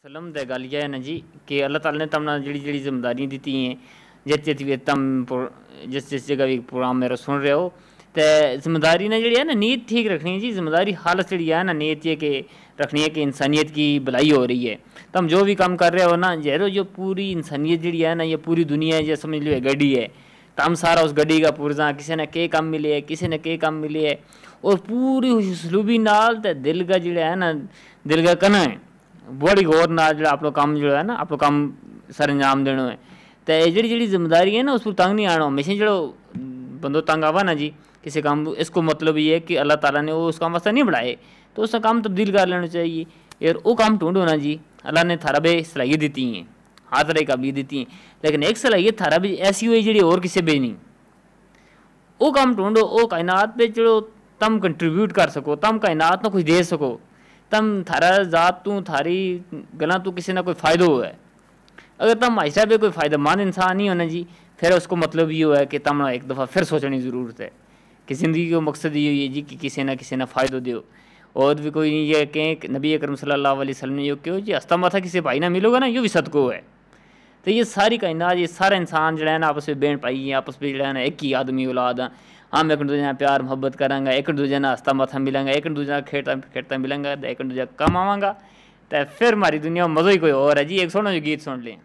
सलम ते गल यह है ना जी कि अल्लाह ताला ने तमना जी जिम्मेदारियां दी हैं जिस जिस भी तम जिस जिस जगह भी प्रोग्राम मेरा सुन रहे हो तो जिम्मेदारी ने जी है ना नीयत ठीक रखनी है जी। जिम्मेदारी हालत जी है ना नीयत ये कि रखनी है कि इंसानियत की भलाई हो रही है। तुम जो भी काम कर रहे हो ना जहरो जो पूरी इंसानियत जी है ना ये पूरी दुनिया जो समझ लो गड्डी है तो हम सारा उस गड्डी का पुरजा किसी ने के काम मिले है किसी ने के काम मिले है और पूरी उसलूबी नाल ते दिल का जोड़ा है ना दिल का कना है बड़ी गौर नाल जो आप काम जो है ना आप काम सर अंजाम देना है तो जी जिम्मेदारी है ना उस पर तंग नहीं आना हमेशा जो बंदो तंग आवा ना जी किसी काम इसको मतलब ये है कि अल्लाह ताला ने वो उस काम वास्ते नहीं बढ़ाए तो उसका काम तब्दील कर लेना चाहिए। यार वो काम ढूंढो ना जी अल्लाह ने थारा भी सलाहियत दी है हर तरह की काबिलियत दी है लेकिन एक सलाहियत थारा भी ऐसी हुई जी और किसी भी नहीं वो काम ढूंढो वो कायनात पे जो तुम कंट्रीब्यूट कर सको तुम कायनात को कुछ दे सको तम थारा ज़ात तू थारी गला तू किसी ना कोई फ़ायदा हुआ है। अगर तुम माशरा पे कोई फ़ायदेमंद इंसान नहीं होना जी फिर उसको मतलब ये हुआ है कि तुम एक दफ़ा फिर सोचने की ज़रूरत है कि ज़िंदगी का मकसद ये है जी कि किसी ना फ़ायदा दो और भी कोई नहीं है कि नबी अकरम सल्लल्लाहु अलैहि वसल्लम ने यो क्यों जी हस्ता माथा किसी भाई ना मिलोगा ना यो भी सदको है। तो ये सारी कायनात ये सारा इंसान जो है ना आपस में बहन पाई आपस में जो है ना एक ही आदमी औलाद है हम एक दूसरे प्यार मोहब्बत करांगा एक दूसरे हस्ता माथा मिलेंगे एक दूसरे खेड़ता खेड़ता मिलेंगे एक दूसरे कम आवांगा तो फिर हमारी दुनिया में मज़ो ही कोई और है जी। एक सुनो जो गीत सुन लें।